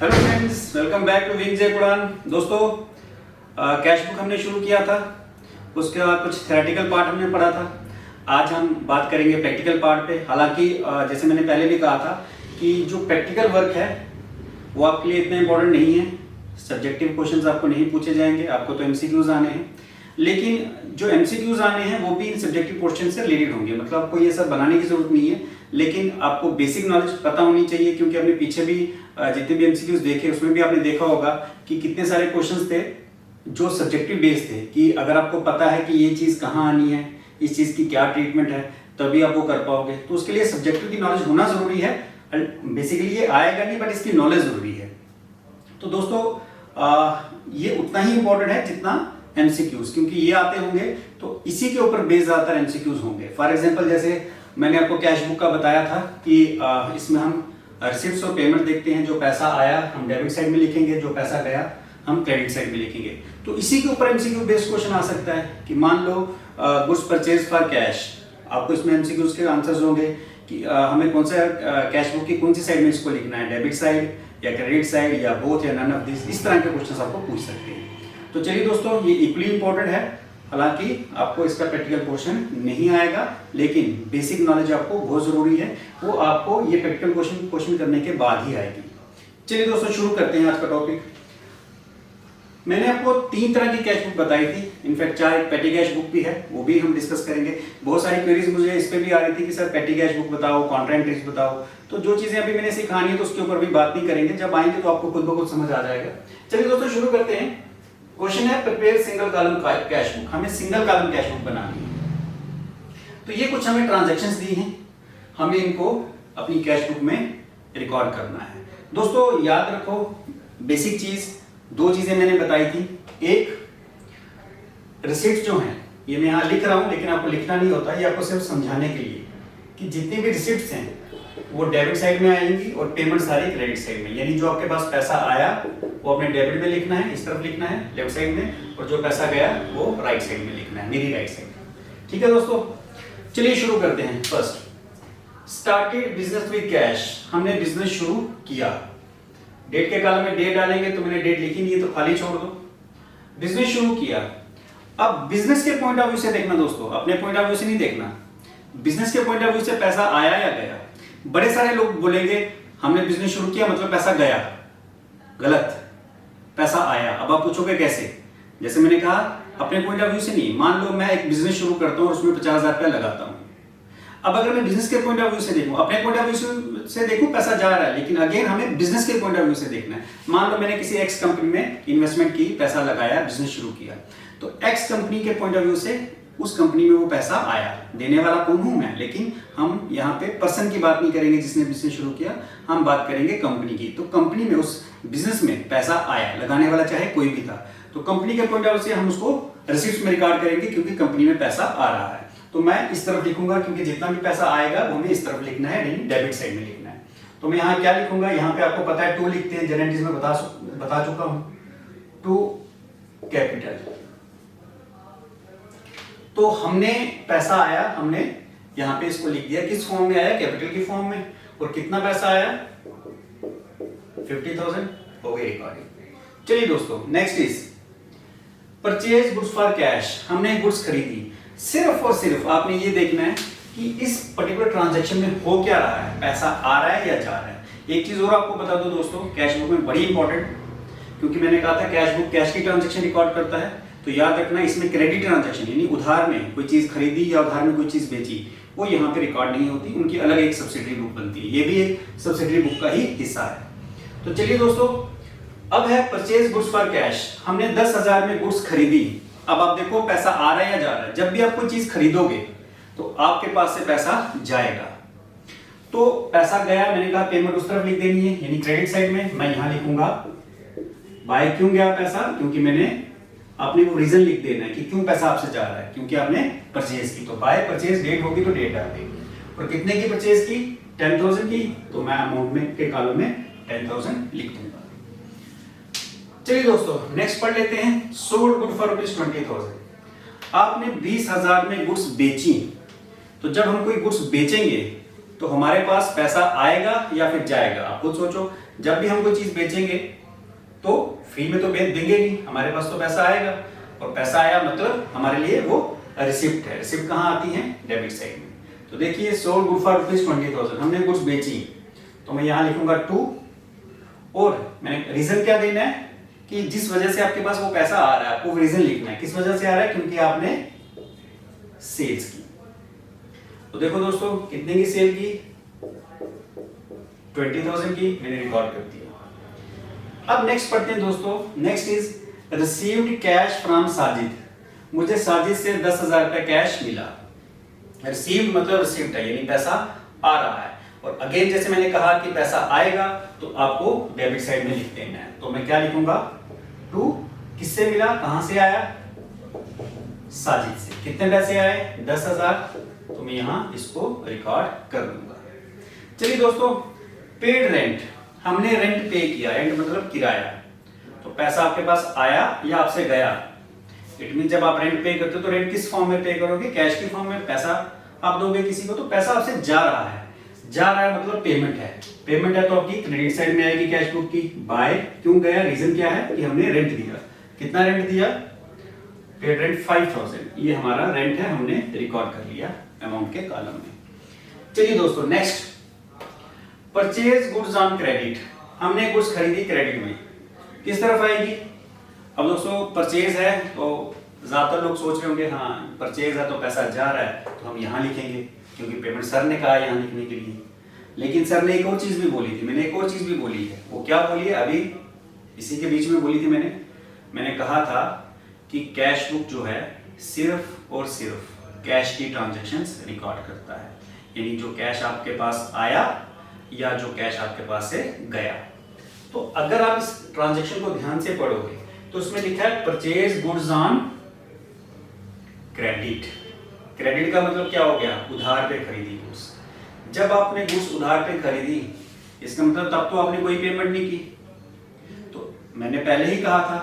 Hello friends, welcome back to विंग जय कुरान। दोस्तों, कैश बुक हमने शुरू किया था, उसके बाद कुछ थ्योरेटिकल पार्ट हमने पढ़ा था। आज हम बात करेंगे प्रैक्टिकल पार्ट पे। हालांकि जैसे मैंने पहले भी कहा था कि जो प्रैक्टिकल वर्क है वो आपके लिए इतना इंपॉर्टेंट नहीं है। सब्जेक्टिव क्वेश्चंस आपको नहीं पूछे जाएंगे, आपको तो एमसीक्यूज आने हैं, लेकिन जो एमसीक्यूज आने हैं वो भी इन सब्जेक्टिव क्वेश्चन से रिलेटेड होंगे। मतलब आपको ये सब बनाने की जरूरत नहीं है, लेकिन आपको बेसिक नॉलेज पता होनी चाहिए, क्योंकि आपने पीछे भी जितने भी एमसीक्यूज देखे उसमें भी आपने देखा होगा कि कितने सारे क्वेश्चंस थे जो सब्जेक्टिव बेस्ड थे, कि अगर आपको पता है कि ये चीज कहाँ आनी है, इस चीज की क्या ट्रीटमेंट है, तभी आप वो कर पाओगे। तो उसके लिए सब्जेक्टिव की नॉलेज होना जरूरी है। बेसिकली ये आएगा नहीं, बट इसकी नॉलेज जरूरी है। तो दोस्तों, ये उतना ही इंपॉर्टेंट है जितना एमसीक्यूज, क्योंकि ये आते होंगे तो इसी के ऊपर बेस्ड ज्यादातर एमसीक्यूज होंगे। फॉर एग्जांपल, जैसे मैंने आपको कैश बुक का बताया था कि इसमें हम रिसिप्ट्स और पेमेंट देखते हैं। जो पैसा आया हम डेबिट साइड में लिखेंगे, जो पैसा गया हम क्रेडिट साइड में लिखेंगे। तो इसी के ऊपर एमसीक्यू बेस्ड क्वेश्चन आ सकता है कि मान लो गुड्स परचेज फॉर कैश। आपको इसमें एमसीक्यूज के आंसर्स होंगे कि हमें कौन सा कैश बुक की कौन सी साइड में इसको लिखना है, डेबिट साइड या क्रेडिट साइड या बोथ या नन ऑफ दिस। इस तरह के क्वेश्चंस आपको पूछ सकते हैं। तो चलिए दोस्तों, ये इक्वली इंपॉर्टेंट है। हालांकि आपको इसका प्रैक्टिकल क्वेश्चन नहीं आएगा, लेकिन बेसिक नॉलेज आपको बहुत जरूरी है, वो आपको ये प्रैक्टिकल क्वेश्चन करने के बाद ही आएगी। चलिए दोस्तों, शुरू करते हैं आज का टॉपिक। मैंने आपको 3 तरह की कैश बुक बताई थी। इनफैक्ट 4 एक पेटी कैश बुक भी है, वो भी हम डिस्कस करेंगे। बहुत सारी क्वेरीज मुझे इस पे भी आ रही थी कि सर पेटी कैश बुक बताओ, कॉन्ट्रा एंट्रीज बताओ। तो जो चीजें अभी मैंने सिखानी है तो उसके ऊपर भी बात नहीं करेंगे, जब आएंगे तो आपको खुद ब खुद समझ आ जाएगा। चलिए दोस्तों, शुरू करते हैं। क्वेश्चन है prepare single column cash book. हमें सिंगल कॉलम कैश बुक बनानी है। तो ये कुछ हमें ट्रांजैक्शंस दी हैं, हमें इनको अपनी कैश बुक में रिकॉर्ड करना है। दोस्तों याद रखो, बेसिक चीज 2 चीजें मैंने बताई थी। एक, रिसिप्ट जो है, ये मैं यहां लिख रहा हूं लेकिन आपको लिखना नहीं होता, ये आपको सिर्फ समझाने के लिए कि जितनी भी रिसिप्ट्स हैं वो डेबिट साइड में आएंगी और पेमेंट सारी क्रेडिट साइड में। यानी जो आपके पास पैसा आया वो अपने डेबिट में लिखना है, इस तरफ लिखना है लेफ्ट साइड में, और जो पैसा गया वो राइट साइड में लिखना है, मेरी राइट साइड। ठीक है दोस्तों, चलिए शुरू करते हैं। First, started business with cash. हमने बिजनेस शुरू किया। डेट के कॉलम में डेट डालेंगे, तो मैंने डेट लिखी नहीं है तो खाली छोड़ दो। बिजनेस शुरू किया। अब बिजनेस के पॉइंट ऑफ व्यू से देखना दोस्तों, अपने पॉइंट ऑफ व्यू से नहीं देखना। बिजनेस के पॉइंट ऑफ व्यू से पैसा आया या गया। बड़े सारे लोग बोलेंगे हमने बिजनेस शुरू किया मतलब पैसा गया। गलत, पैसा आया। अब आप पूछोगे कैसे? जैसे मैंने कहा, अपने पॉइंट ऑफ व्यू से नहीं। मान लो मैं एक बिजनेस शुरू करता हूं और उसमें 50,000 रुपया लगाता हूं। अब अगर मैं बिजनेस के पॉइंट ऑफ व्यू से देखूं, अपने पॉइंट ऑफ व्यू से देखूं, पैसा जा रहा है, लेकिन अगेन हमें बिजनेस के पॉइंट ऑफ व्यू से देखना है। मान लो मैंने किसी एक्स कंपनी में इन्वेस्टमेंट की, पैसा लगाया, बिजनेस शुरू किया, तो एक्स कंपनी के पॉइंट ऑफ व्यू से उस कंपनी में वो पैसा आया। देने वाला कौन हूं मैं, लेकिन हम यहाँ पे पर्सन की बात नहीं करेंगे जिसने बिजनेस शुरू किया, हम बात करेंगे कंपनी की। तो कंपनी में, उस बिजनेस में पैसा आया, लगाने वाला चाहे कोई भी था, तो कंपनी के पॉइंट ऑफ व्यू से हम उसको रिसिप्ट में रिकॉर्ड करेंगे, क्योंकि कंपनी में पैसा आ रहा है। तो मैं इस तरफ लिखूंगा, क्योंकि जितना भी पैसा आएगा वो हमें इस तरफ लिखना है, यानी डेबिट साइड में लिखना है। तो मैं यहाँ क्या लिखूंगा, यहाँ पे आपको पता है 2 लिखते हैं, जनरल में बता चुका हूं, टू कैपिटल। तो हमने पैसा आया, हमने यहां पे इसको लिख दिया। किस फॉर्म में आया? कैपिटल की फॉर्म में। और कितना पैसा आया? 50,000 हो गई रिकॉर्डिंग। चलिए दोस्तों, next is purchase goods for cash. हमने गुड्स खरीदी। सिर्फ और सिर्फ आपने ये देखना है कि इस पर्टिकुलर ट्रांजैक्शन में हो क्या रहा है, पैसा आ रहा है या जा रहा है। एक चीज और आपको बता दो दोस्तों, कैश बुक में बड़ी इंपॉर्टेंट, क्योंकि मैंने कहा था कैश बुक कैश की ट्रांजैक्शन रिकॉर्ड करता है। तो याद रखना, इसमें क्रेडिट ट्रांजैक्शन यानी उधार में कोई चीज खरीदी या उधार में कोई चीज बेची, वो यहाँ पे रिकॉर्ड नहीं होती, उनकी अलग एक सब्सिडरी बुक बनती है। ये भी एक सब्सिडरी बुक का ही हिस्सा है। तो चलिए दोस्तों, अब है परचेज गुड्स फॉर कैश। हमने 10,000 में गुड्स खरीदी। अब आप देखो पैसा आ रहा है या जा रहा है। जब भी आप कोई चीज खरीदोगे तो आपके पास से पैसा जाएगा। तो पैसा गया, मैंने कहा पेमेंट उस तरफ लिख देनी है, यानी क्रेडिट साइड में। मैं यहां लिखूंगा बाय क्यों गया पैसा, क्योंकि मैंने आपने वो रीजन लिख देना है कि क्यों पैसा आपसे जा रहा है, क्योंकि आपने परचेज की। तो बाय परचेज डेट होगी तो डेट डाल देंगे। और कितने की परचेज की? 10,000 की। तो मैं अमाउंट में के कॉलम में 10,000 लिख दूंगा। चलिए दोस्तों, नेक्स्ट पढ़ लेते हैं। Sold good for ₹20,000। आपने 20,000 में गुड्स बेची। तो जब हम कोई गुड्स बेचेंगे तो हमारे पास पैसा आएगा या फिर जाएगा, आप खुद सोचो। जब भी हम कोई चीज बेचेंगे तो फ्री में तो बेच देंगे नहीं, हमारे पास तो पैसा आएगा, और पैसा आया मतलब हमारे लिए वो रिसिप्ट है। रिसिप्ट कहाँ आती है? डेबिट साइड में। तो देखिए सोल्ड गुड फॉर ₹20,000, हमने गुड्स बेची, तो मैं यहाँ लिखूंगा 2, और मैंने रीजन क्या देना है कि जिस वजह से आपके पास वो पैसा आ रहा है, आपको रीजन लिखना है किस वजह से आ रहा है, क्योंकि आपने सेल्स की। तो देखो दोस्तों कितने की सेल की? 20,000 की, मैंने रिकॉर्ड कर दिया। अब नेक्स्ट पढ़ते हैं दोस्तों। Next is received cash from Sajid. मुझे साजिद से 10,000 का कैश मिला। रिसीव्ड मतलब रिसीव्ड है, यानी पैसा आ रहा है। और अगेन जैसे मैंने कहा कि पैसा आएगा तो आपको डेबिट साइड में लिख देना है। तो मैं क्या लिखूंगा? 2 किससे मिला, कहां से आया? साजिद से। कितने पैसे आए? 10,000। तो मैं यहां इसको रिकॉर्ड कर दूंगा। चलिए दोस्तों, पेड रेंट, हमने रेंट पे किया। रेंट मतलब किराया। तो पैसा आपके पास आया या आपसे गया? इट मीन जब आप रेंट पे करते हो तो रेंट किस फॉर्म में पे करोगे? कैश की फॉर्म में पैसा आप दोगे किसी को, तो पैसा आपसे जा रहा है। जा रहा है मतलब पेमेंट है। पेमेंट है तो आपकी क्रेडिट साइड में आएगी कैश बुक की। बाय क्यों गया? रीजन क्या है कि हमने रेंट दिया। कितना रेंट दिया? Paid rent 5,000। ये हमारा रेंट है, हमने रिकॉर्ड कर लिया अमाउंट के कॉलम में। चलिए दोस्तों next, purchase goods on credit. हमने गुड्स खरीदी क्रेडिट में, किस तरफ आएगी? अब दोस्तों परचेज है तो ज्यादातर लोग सोच रहे होंगे हाँ परचेज है तो पैसा जा रहा है, तो हम यहाँ लिखेंगे क्योंकि पेमेंट सर ने कहा यहाँ लिखने के लिए। लेकिन सर ने एक और चीज भी बोली थी, मैंने एक और चीज भी बोली है। वो क्या बोली है? अभी इसी के बीच में बोली थी मैंने कहा था कि कैश बुक जो है सिर्फ और सिर्फ कैश की ट्रांजैक्शंस रिकॉर्ड करता है, यानी जो कैश आपके पास आया या जो कैश आपके पास से गया। तो अगर आप इस ट्रांजैक्शन को ध्यान से पढ़ोगे तो उसमें लिखा है purchase goods on credit. Credit का मतलब क्या हो गया? उधार पे खरीदी गुड्स। जब आपने गुड्स उधार पे खरीदी, इसका मतलब तब तो आपने कोई पेमेंट नहीं की। तो मैंने पहले ही कहा था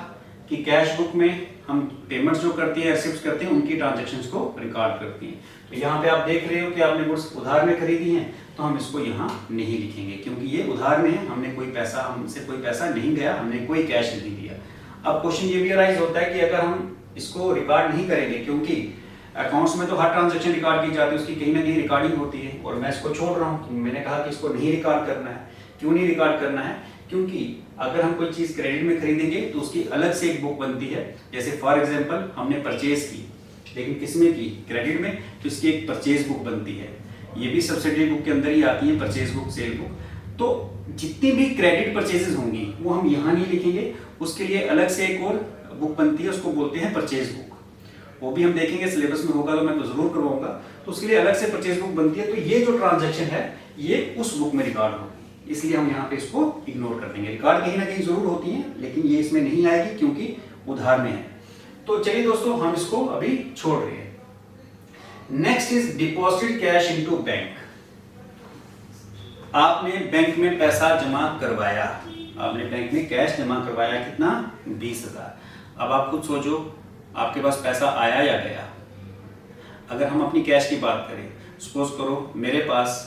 कि कैश बुक में हम पेमेंट्स जो करती है, रिसिप्ट्स करते हैं, उनकी ट्रांजैक्शंस को रिकॉर्ड करती हैं। तो यहाँ पे आप देख रहे हो कि आपने गुड्स उधार में खरीदी हैं, तो हम इसको यहाँ नहीं लिखेंगे क्योंकि ये उधार में है, हमने कोई पैसा, हमसे कोई पैसा नहीं गया, हमने कोई कैश नहीं दिया। अब क्वेश्चन ये भी अराइज होता है कि अगर हम इसको रिकॉर्ड नहीं करेंगे, क्योंकि अकाउंट्स में तो हर ट्रांजैक्शन रिकॉर्ड की जाती है, उसकी कहीं ना कहीं रिकॉर्डिंग होती है, और मैं इसको छोड़ रहा हूँ। मैंने कहा कि इसको नहीं रिकॉर्ड करना है। क्यों नहीं रिकॉर्ड करना है? क्योंकि अगर हम कोई चीज क्रेडिट में खरीदेंगे तो उसकी अलग से एक बुक बनती है। जैसे फॉर एग्जांपल हमने परचेज की, लेकिन किसमें की? क्रेडिट में, तो इसकी एक परचेज बुक बनती है। ये भी सब्सिडी बुक के अंदर ही आती है, परचेज बुक, सेल बुक। तो जितनी भी क्रेडिट परचेजेस होंगी वो हम यहाँ नहीं लिखेंगे, उसके लिए अलग से एक और बुक बनती है, उसको बोलते हैं परचेज बुक। वो भी हम देखेंगे, सिलेबस में होगा तो मैं तो जरूर करवाऊंगा। तो उसके लिए अलग से परचेज बुक बनती है। तो ये जो ट्रांजैक्शन है ये उस बुक में रिकॉर्ड होगी, इसलिए हम यहाँ पे इसको इग्नोर कर देंगे। रिकॉर्ड कहीं ना कहीं जरूर होती है, लेकिन ये इसमें नहीं आएगी क्योंकि उधार में है। तो चलिए दोस्तों, हम इसको अभी छोड़ रहे हैं। Next is deposited cash into bank. आपने बैंक में पैसा जमा करवाया, आपने बैंक में कैश जमा करवाया, कितना? 20,000। अब आप खुद सोचो, आपके पास पैसा आया या गया? अगर हम अपनी कैश की बात करें, सपोज करो मेरे पास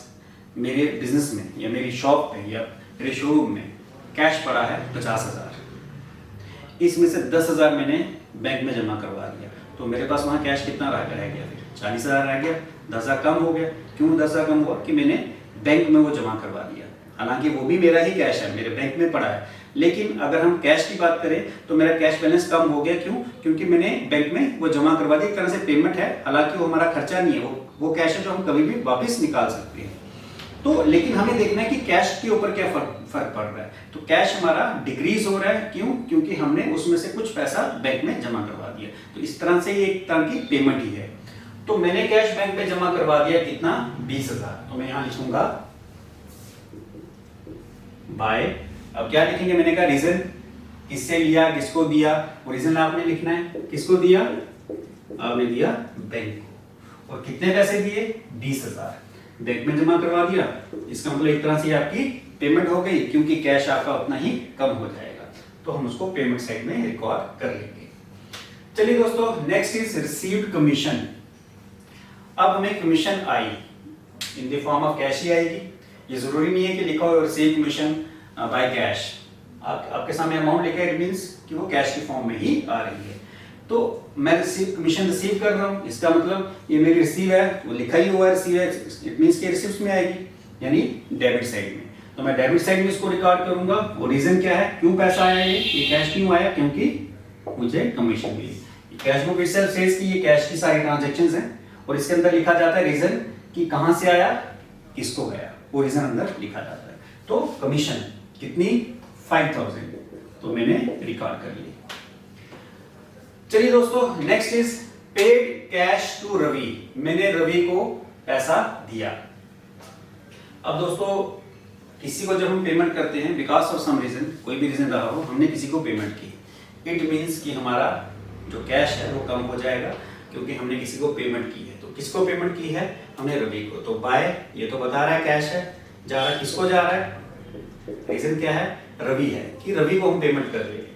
मेरे बिजनेस में या मेरी शॉप पे या मेरे शोरूम में कैश पड़ा है 50,000, इसमें से 10,000 मैंने बैंक में जमा करवा दिया, तो मेरे पास वहां कैश कितना रह गया? फिर 40,000 रह गया। 10,000 कम हो गया। क्यों 10,000 कम हुआ? कि मैंने बैंक में वो जमा करवा दिया, हालांकि वो भी मेरा ही कैश है, मेरे बैंक में पड़ा है। लेकिन अगर हम कैश की बात करें तो मेरा कैश बैलेंस कम हो गया। क्यों? क्योंकि मैंने बैंक में वो जमा करवा दिया, एक तरह से पेमेंट है, हालांकि वो हमारा खर्चा नहीं है, वो कैश है जो हम कभी भी वापस निकाल सकते हैं। तो लेकिन हमें देखना है कि कैश के ऊपर क्या फर्क पड़ रहा है। तो कैश हमारा डिक्रीज हो रहा है। क्यों? क्योंकि हमने उसमें से कुछ पैसा बैंक में जमा करवा दिया। तो इस तरह से ये एक तरह की पेमेंट ही है। तो मैंने कैश बैंक में जमा करवा दिया, कितना? 20,000। तो मैं यहां लिखूंगा बाय। अब क्या लिखेंगे? मैंने कहा रीजन, किससे लिया, किसको दिया, वो रीजन आपने लिखना है। किसको दिया? आपने दिया बैंक को। और कितने पैसे दिए? 20,000 बैंक में जमा करवा दिया। इसका मतलब एक तरह से आपकी पेमेंट हो गई, क्योंकि कैश आपका उतना ही कम हो जाएगा। तो हम उसको पेमेंट साइड में रिकॉर्ड कर लेंगे। चलिए दोस्तों, नेक्स्ट इज रिसीव्ड कमीशन। अब हमें कमीशन आई, in the form of cash ही आएगी। ये जरूरी नहीं है कि लिखा हो रिसीव कमीशन बाय कैश, आपके सामने अमाउंट लिखा है, इट मींस कि वो कैश के फॉर्म में ही आ रही है। तो मैं कमीशन रिसीव कर रहा हूँ, इसका मतलब ये मेरी रिसीव है, वो लिखा ही हुआ है रिसीव है, इट मींस कि रिसिप्ट में आएगी, यानी डेबिट साइड में। तो मैं डेबिट साइड में इसको रिकॉर्ड करूंगा। वो रीजन क्या है, क्यों पैसा आया, ये कैश क्यों आया, क्योंकि मुझे कमीशन मिली। कैश बुक इटसेल्फ सेज कि ये कैश की सारी ट्रांजैक्शंस हैं और इसके अंदर लिखा जाता है रीजन कि कहां से आया, किसको गया, वो रीजन अंदर लिखा जाता है। तो कमीशन कितनी, 5000, तो मैंने रिकॉर्ड कर ली। चलिए दोस्तों, next is paid cash to Ravi. मैंने रवि को पैसा दिया। अब दोस्तों, किसी को जब हम पेमेंट करते हैं बिकॉज ऑफ सम रीजन, कोई भी रीजन रहा हो, हमने किसी को पेमेंट की, इट मींस कि हमारा जो कैश है वो कम हो जाएगा क्योंकि हमने किसी को पेमेंट की है। तो किसको पेमेंट की है, हमने रवि को। तो बाय, ये तो बता रहा है कैश है, जा रहा है किसको, जा रहा है, रीजन क्या है, रवि है, कि रवि को हम पेमेंट कर रहे हैं।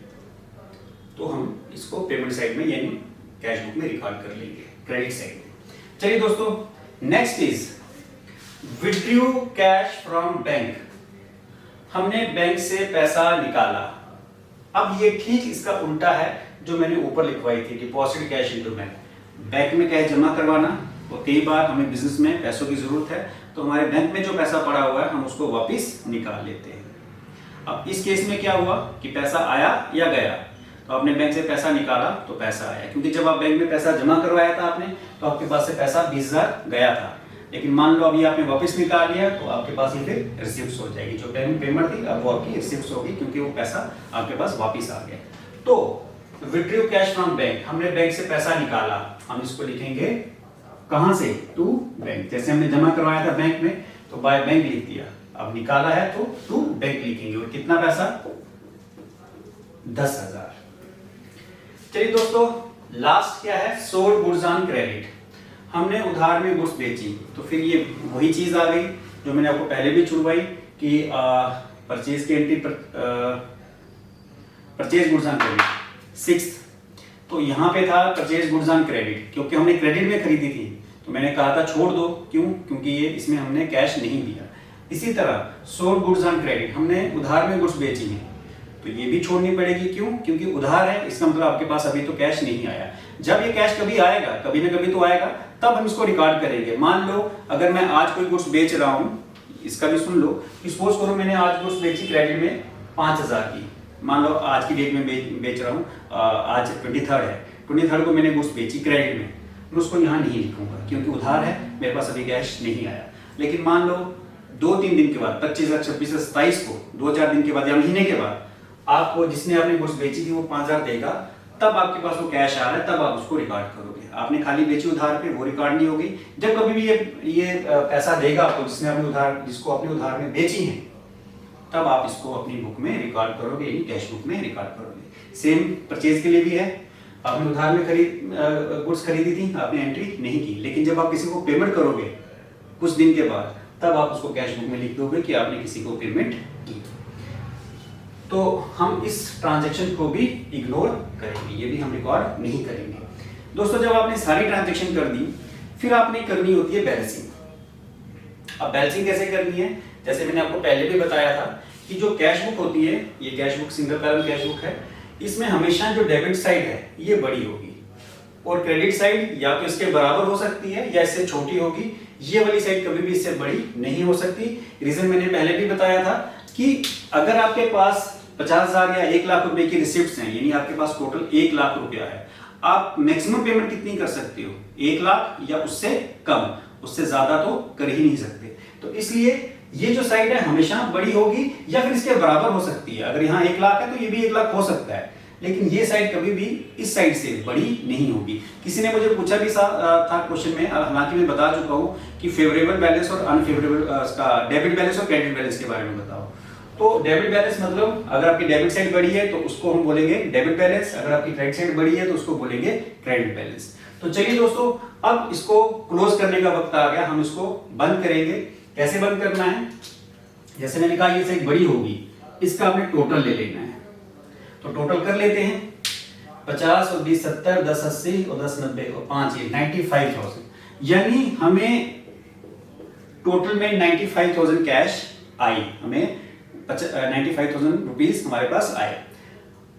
तो हम इसको पेमेंट साइड में यानी कैश बुक में रिकॉर्ड कर लेंगे, क्रेडिट साइड में। चलिए दोस्तों, next is withdrew cash from bank. हमने बैंक से पैसा निकाला। अब ये ठीक इसका उल्टा है जो मैंने ऊपर लिखवाई थी, deposit cash into bank. Bank में कैश जमा करवाना, और कई बार हमें बिजनेस में पैसों की जरूरत है तो हमारे बैंक में जो पैसा पड़ा हुआ है हम उसको वापस निकाल लेते हैं। अब इस केस में क्या हुआ कि पैसा आया या गया, तो आपने बैंक से पैसा निकाला तो पैसा आया, क्योंकि जब आप बैंक में पैसा जमा करवाया था आपने, तो आपके पास से पैसा 20,000 गया था। लेकिन मान लो अभी आपने वापस निकाल लिया तो आपके पास ये फिर रिसिप्ट हो जाएगी, जो बैंक पेमेंट थी अब वो आपकी रिसिप्ट होगी, क्योंकि वो पैसा आपके पास वापस आ गया। तो विथड्रू कैश फ्रॉम बैंक, हमने बैंक से पैसा निकाला, हम इसको लिखेंगे कहां से, टू बैंक। जैसे हमने जमा करवाया था बैंक में तो बाय बैंक लिख दिया, अब निकाला है तो टू बैंक लिखेंगे। और कितना पैसा, 10,000। चलिए दोस्तों, लास्ट क्या है, सोल्ड गुड्स ऑन क्रेडिट। हमने उधार में गुड्स बेची, तो फिर ये वही चीज आ गई जो मैंने आपको पहले भी छुड़वाई कि परचेज की entry, purchase goods on credit 6। तो यहाँ पे था परचेज गुड्स ऑन क्रेडिट, क्योंकि हमने क्रेडिट में खरीदी थी तो मैंने कहा था छोड़ दो, क्यों, क्योंकि ये इसमें हमने कैश नहीं दिया। इसी तरह सोल्ड गुड्स ऑन क्रेडिट, हमने उधार में गुड्स बेची हैं तो ये भी छोड़नी पड़ेगी, क्यों, क्योंकि उधार है, इसका मतलब आपके पास अभी तो कैश नहीं आया। जब ये कैश कभी आएगा, कभी ना कभी तो आएगा, तब हम इसको रिकॉर्ड करेंगे। मान लो अगर मैं आज कोई गुड्स बेच रहा हूं, इसका भी सुन लो, सपोज करो मैंने आज गुड्स बेची क्रेडिट में 5,000 की, मान लो आज की डेट में बेच रहा हूँ, आज 23rd है, 23rd को मैंने गुड्स बेची क्रेडिट में, मैं उसको यहाँ नहीं लिखूंगा क्योंकि उधार है, मेरे पास अभी कैश नहीं आया। लेकिन मान लो 2-3 दिन के बाद, 25, 26, 27 को, 2-4 दिन के बाद या महीने के बाद आपको जिसने आपने गुड्स बेची थी वो 5,000 देगा, तब आपके पास वो कैश आ रहा है, तब आप उसको रिकॉर्ड करोगे। आपने खाली बेची उधार पे, वो रिकॉर्ड नहीं होगी। जब कभी भी ये पैसा देगा आपको, जिसने आपने उधार, जिसको आपने उधार में बेची है, तब आप इसको अपनी बुक में रिकॉर्ड करोगे, यानी कैश बुक में रिकॉर्ड करोगे। सेम परचेज के लिए भी है, आपने उधार में गुड्स खरीदी थी, आपने एंट्री नहीं की, लेकिन जब आप किसी को पेमेंट करोगे कुछ दिन के बाद, तब आप उसको कैश बुक में लिख दोगे कि आपने किसी को पेमेंट की। तो हम इस ट्रांजैक्शन को भी इग्नोर करेंगे, ये भी हम रिकॉर्ड नहीं करेंगे। दोस्तों, जब आपने सारी ट्रांजैक्शन कर दी, फिर आपने करनी होती है बैलेंसिंग। अब बैलेंसिंग कैसे करनी है, जैसे मैंने आपको पहले भी बताया था कि जो कैश बुक होती है, ये cash book single column cash book है, इसमें हमेशा जो डेबिट साइड है ये बड़ी होगी और क्रेडिट साइड या तो इसके बराबर हो सकती है या इससे छोटी होगी। ये वाली साइड कभी भी इससे बड़ी नहीं हो सकती। रीजन मैंने पहले भी बताया था कि अगर आपके पास 50,000 या 1 लाख रुपए की रिसिप्ट्स हैं, यानी आपके पास टोटल 1 लाख रुपया है, आप मैक्सिमम पेमेंट कितनी कर सकते हो, 1 लाख या उससे कम, उससे ज्यादा तो कर ही नहीं सकते। तो इसलिए ये जो साइड है हमेशा बड़ी होगी या फिर इसके बराबर हो सकती है। अगर यहाँ 1 लाख है तो ये भी 1 लाख हो सकता है, लेकिन ये साइड कभी भी इस साइड से बड़ी नहीं होगी। किसी ने मुझे पूछा भी था क्वेश्चन में, हालांकि मैं बता चुका हूँ कि फेवरेबल बैलेंस और अनफेवरेबल डेबिट बैलेंस और क्रेडिट बैलेंस के बारे में बताओ। तो डेबिट बैलेंस मतलब अगर आपकी डेबिट साइड बड़ी है तो उसको हम बोलेंगे डेबिट बैलेंस, अगर आपकी क्रेडिट साइड बड़ी है तो उसको बोलेंगे क्रेडिट बैलेंस। तो चलिए दोस्तों, अब इसको क्लोज करने का वक्त आ गया, हम इसको बंद करेंगे। कैसे बंद करना है, जैसे मैंने कहा ये साइड बड़ी होगी, इसका आपने टोटल ले लेना है। तो टोटल कर लेते हैं, 50 और 20 70, 10 80 और 10 90 और 5 95,000, यानी हमें टोटल में 95,000 कैश आई, हमें 95,000 रुपीज हमारे पास आए।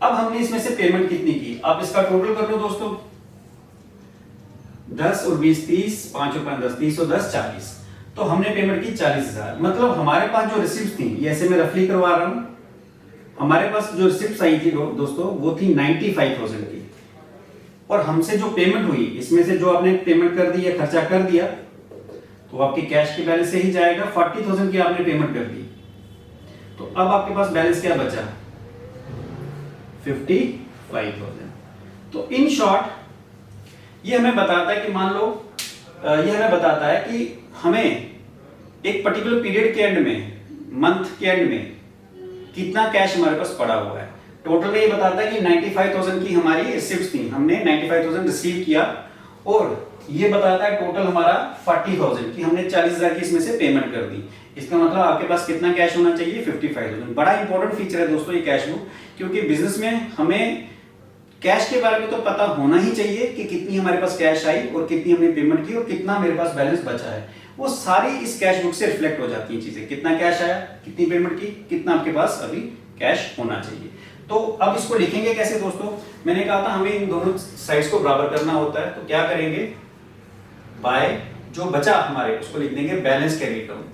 अब हमने इसमें से पेमेंट कितनी की, आप इसका टोटल कर लो दोस्तों। 10 और 20 30, 5 और 5 10, 30 और 10 40, तो हमने पेमेंट की 40,000। मतलब हमारे पास जो रिसिप्ट थी, ये ऐसे मैं रफली करवा रहा हूं, हमारे पास जो रिसिप्ट आई थी दोस्तों वो थी 95,000 की, और हमसे जो पेमेंट हुई इसमें से जो आपने पेमेंट कर दी या खर्चा कर दिया तो आपकी कैश की बैलेंस से ही जाएगा। 40,000 की आपने पेमेंट कर दी, तो अब आपके पास बैलेंस क्या बचा, 55,000। तो इन शॉर्ट ये हमें बताता है कि मान लो ये हमें बताता है कि हमें एक पर्टिकुलर पीरियड के एंड में, मंथ के एंड में कितना कैश हमारे पास पड़ा हुआ है। टोटल में ये बताता है कि 95,000 की हमारी रिसिप्ट थी, हमने 95,000 रिसीव किया, और ये बताता है टोटल हमारा 40,000 की हमने 40,000 की इसमें से पेमेंट कर दी। इसका मतलब आपके पास कितना कैश होना चाहिए, 55,000। बड़ा इंपॉर्टेंट फीचर है दोस्तों ये कैश बुक, क्योंकि बिजनेस में हमें कैश के बारे में तो पता होना ही चाहिए कि कितनी हमारे पास कैश आई और कितनी हमने पेमेंट की और कितना मेरे पास बैलेंस बचा है। वो सारी इस कैश बुक से रिफ्लेक्ट हो जाती हैं चीजें, कितना कैश आया, कितनी पेमेंट की, कितना आपके पास अभी कैश होना चाहिए। तो अब इसको लिखेंगे कैसे दोस्तों, मैंने कहा था हमें इन दोनों साइड्स को बराबर करना होता है, तो क्या करेंगे, बाय जो बचा हमारे उसको लिख देंगे balance carry down,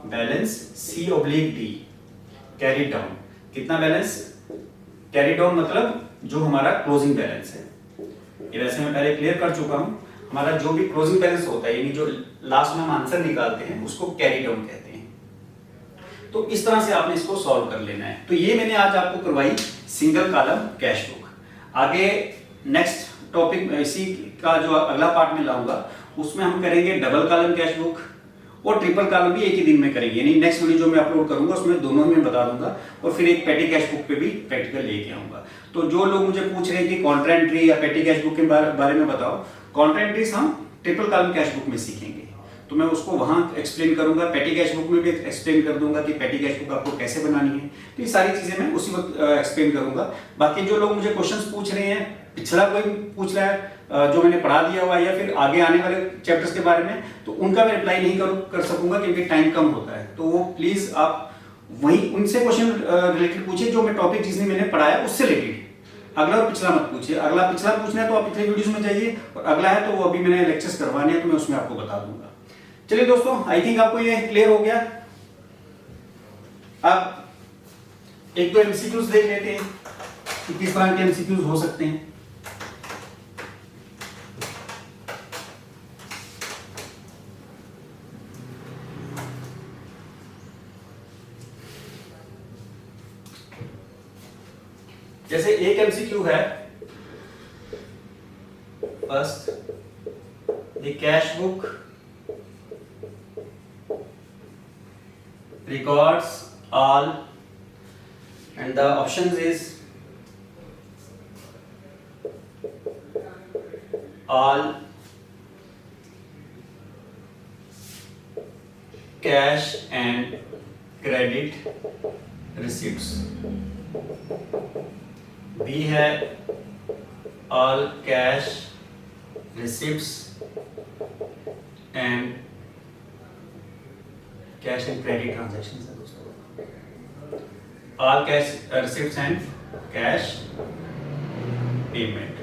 balance C/D carry down. कितना बैलेंस कैरी डाउन, मतलब जो हमारा क्लोजिंग बैलेंस है। ये वैसे मैं पहले क्लियर कर चुका हूं, हमारा जो भी क्लोजिंग बैलेंस होता है यानी जो लास्ट में हम आंसर निकालते हैं उसको कैरी डाउन कहते हैं। तो इस तरह से आपने इसको सॉल्व कर लेना है। तो ये मैंने आज आपको करवाई सिंगल कॉलम कैश बुक। आगे नेक्स्ट टॉपिक इसी का जो अगला पार्ट में लाऊंगा उसमें हम करेंगे डबल कॉलम कैश बुक, और ट्रिपल कॉलम भी एक ही दिन में करेंगे, यानी नेक्स्ट वीडियो जो मैं अपलोड करूंगा उसमें दोनों में बता दूंगा, और फिर एक पेटी कैश बुक पे भी प्रैक्टिकल लेके आऊंगा। तो जो लोग मुझे पूछ रहे हैं कि कॉन्ट्रा एंट्री या पेटी कैश बुक के बारे में बताओ, कॉन्ट्रा एंट्रीज हम ट्रिपल कॉलम कैश बुक में सीखेंगे, तो मैं उसको वहां एक्सप्लेन करूंगा। पेटी कैश बुक में भी एक्सप्लेन कर दूंगा कि पेटी कैश बुक आपको कैसे बनानी है। तो ये सारी चीजें मैं उसी वक्त एक्सप्लेन करूंगा। बाकी जो लोग मुझे क्वेश्चंस पूछ रहे हैं, पिछला कोई पूछ रहा है जो मैंने पढ़ा दिया हुआ या फिर आगे आने वाले चैप्टर्स के बारे में, तो उनका मैं रिप्लाई नहीं कर सकूंगा क्योंकि टाइम कम होता है। तो वो प्लीज आप वही उनसे क्वेश्चन रिलेटेड पूछिए जो मैं टॉपिक जिसने मैंने पढ़ाया उससे रिलेटेड। अगला और पिछला मत पूछिए, अगला पिछला पूछना है तो आप पिछले वीडियोस में जाइए, और अगला है तो वो अभी मैंने लेक्चर्स करवाने हैं तो मैं उसमें आपको बता दूंगा। चलिए दोस्तों, आई थिंक आपको ये क्लियर हो गया। अब एक दो एमसीक्यूज देख लेते हैं कि किस तरह के एमसीक्यूज हो सकते हैं। जैसे एक एमसीक्यू है, first the cash book records all, and the options is all cash and credit receipts। B है all cash receipts and cash and credit transaction है दोस्तों, all cash receipts and cash payment.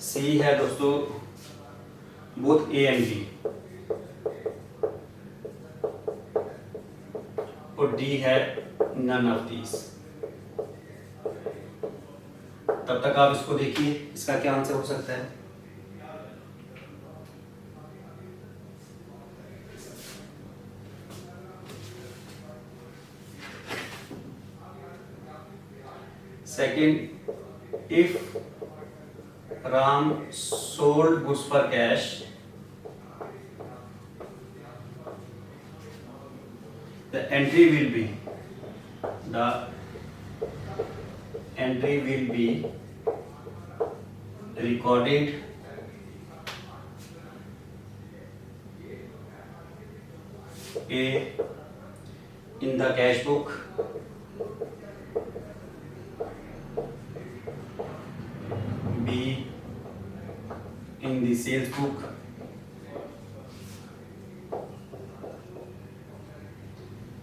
C है दोस्तों both A and B, और D है none of these. तब तक आप इसको देखिए, इसका क्या आंसर हो सकता है। Second, if Ram sold goods for cash, the entry will B recorded in the cash book in the sales book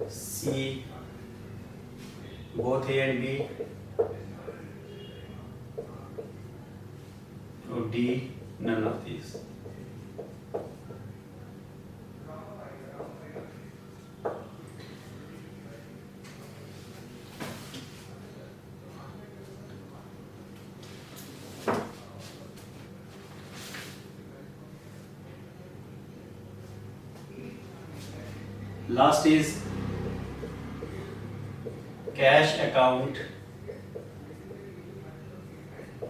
C both A and B, or D none of these. Last is cash account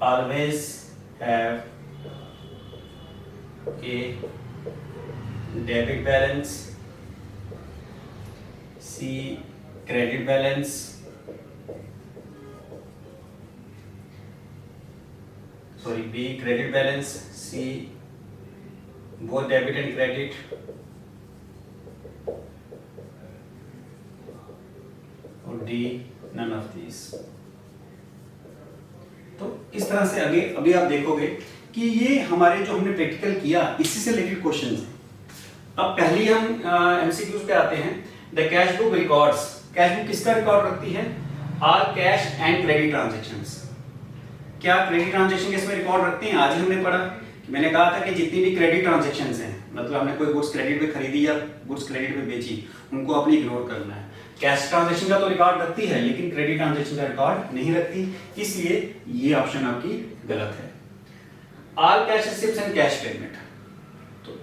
always have a debit balance, C credit balance, B credit balance, C both debit and credit, और D none of these. तो इस तरह से आगे अभी आप देखोगे कि ये हमारे जो हमने प्रैक्टिकल किया इसी से रिलेटेड क्वेश्चन है. अब पहले हम एमसीक्यूज पे आते हैं. The cash book records, cash book किसका रिकॉर्ड रखती है? All cash and credit transactions. क्या क्रेडिट ट्रांजैक्शन किसमें रिकॉर्ड रखते हैं? आज ही हमने पढ़ा कि मैंने कहा था कि जितनी भी क्रेडिट ट्रांजैक्शंस हैं, मतलब हमने कोई गुड्स क्रेडिट पे खरीदी या गुड्स क्रेडिट पे बेची, उनको अपने इग्नोर करना है. कैश ट्रांजैक्शन का तो रिकॉर्ड रखती है लेकिन क्रेडिट ट्रांजैक्शन का रिकॉर्ड नहीं रखती, इसलिए ये ऑप्शन आपकी गलत है. All cash receipts and cash payment, तो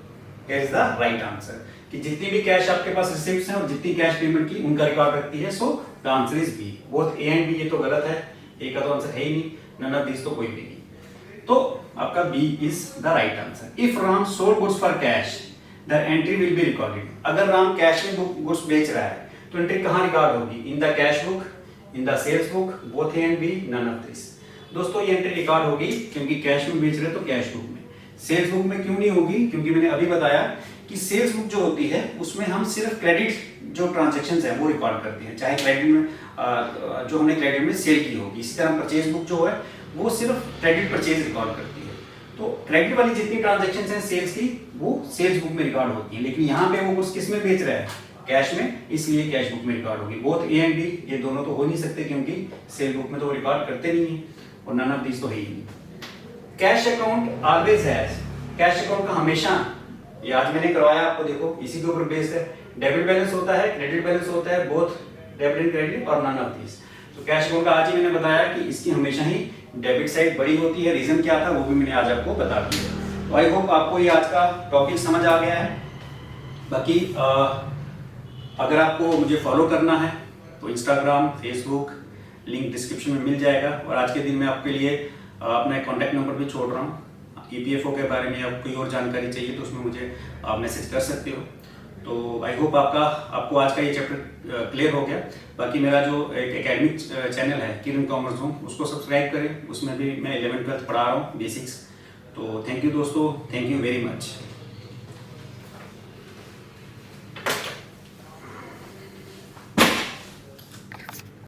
here is the right answer कि जितनी भी कैश आपके पास रिसीप्ट्स हैं और जितनी कैश पेमेंट की उनका रिकॉर्ड रखती है. So the answer is B. Both A and B, ये तो गलत है, ए का तो आंसर है ही नहीं, नन ऑफ दिस तो कोई भी नहीं. तो आपका B is the right answer. If Ram sold goods for cash the entry will be recorded. अगर राम कैश में गुड्स बेच रहा है तो एंट्री कहाँ रिकॉर्ड होगी? In the cash book, in the sales book, both A and B, none of this. दोस्तों ये एंट्री रिकॉर्ड होगी क्योंकि कैश में बेच रहे तो कैश बुक में. सेल्स बुक में क्यों नहीं होगी? क्योंकि मैंने अभी बताया कि सेल्स बुक जो होती है उसमें हम सिर्फ क्रेडिट जो ट्रांजैक्शंस है वो रिकॉर्ड करते हैं, चाहे क्रेडिट में जो हमने क्रेडिट में सेल की होगी. इसी तरह परचेज बुक जो है वो सिर्फ क्रेडिट परचेज रिकॉर्ड करती है. तो क्रेडिट वाली जितनी ट्रांजैक्शंस हैं सेल्स की वो सेल्स बुक में रिकॉर्ड होती है, लेकिन यहाँ पे वो कुछ किस में बेच रहा है? कैश में, इसलिए कैश बुक में रिकॉर्ड होगी. बोथ ए एंड बी ये दोनों तो हो नहीं सकते क्योंकि सेल बुक में तो रिकॉर्ड करते नहीं है और नन ऑफ दिस तो है ही नहीं. Cash account always has, cash account का हमेशा, ये आज मैंने करवाया आपको, देखो इसी के ऊपर बेस्ड है. डेबिट बैलेंस होता है, क्रेडिट बैलेंस होता है, बोथ डेबिट एंड क्रेडिट और नन ऑफ दिस. तो कैश अकाउंट का आज ही मैंने बताया कि इसकी हमेशा ही डेबिट साइड बड़ी होती है. रीजन क्या था वो भी मैंने आज आपको बता दिया. तो आई होप आपको ये आज का टॉपिक समझ आ गया है. बाकी अगर आपको मुझे फॉलो करना है तो इंस्टाग्राम, फेसबुक लिंक डिस्क्रिप्शन में मिल जाएगा. और आज के दिन मैं आपके लिए अपना कॉन्टैक्ट नंबर भी छोड़ रहा हूँ. ईपीएफओ के बारे में या कोई और जानकारी चाहिए तो उसमें मुझे आप मैसेज कर सकते हो. तो आई होप आपको आज का ये चैप्टर क्लियर हो गया. बाकी मेरा जो एक एकेडमिक चैनल है किरण कॉमर्स जोन, उसको सब्सक्राइब करें. उसमें भी मैं 11th 12th पढ़ा रहा हूँ बेसिक्स. तो थैंक यू दोस्तों, थैंक यू वेरी मच.